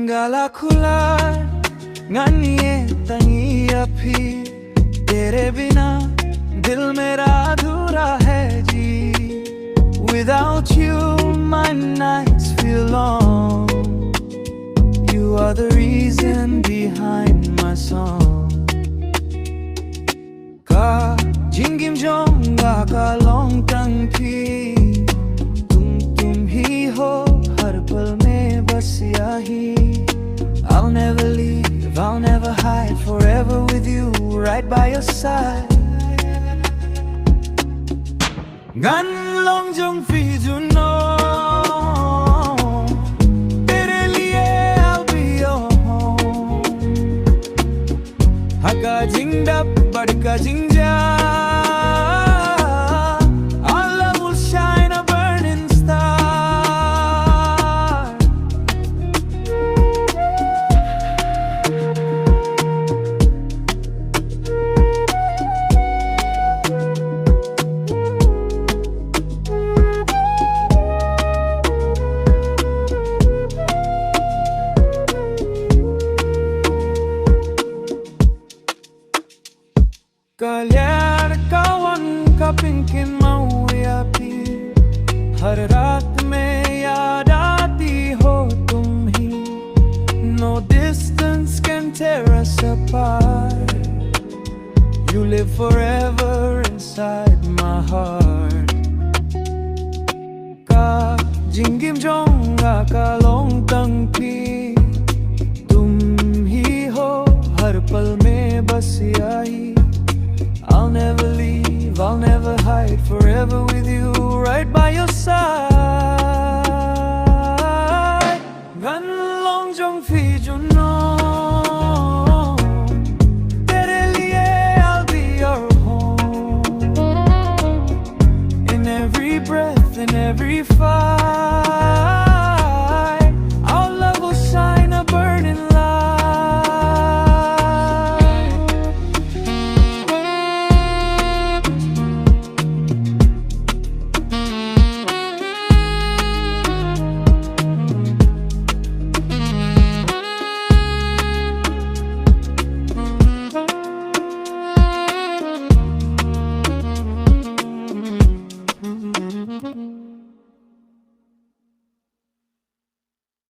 गला खुला गानिए तंगिया भी तेरे बिना दिल मेरा अधूरा है जी Without you my nights feel long You are the reason behind my song Ka jingim jonga ka long tang thi tum hi ho har pal mein bas yahi I'll never leave, I'll never hide Forever with you, right by your side Gan long jong fi juno Tere liye I'll be your home Haka jing dap, badka jing ja Our love will shine a burning star कल्याण कावन का पिंकिन मऊया भी हर रात में याद आती हो तुम ही No distance can tear us apart You live forever inside my heart का जिंगिम जोंगा का लोंग तंग भी तुम ही हो हर पल में बस यही I'll never leave, I'll never hide Forever with you, right by your side Gan long jong fi juno Tere liye I'll be your home In every breath, in every fight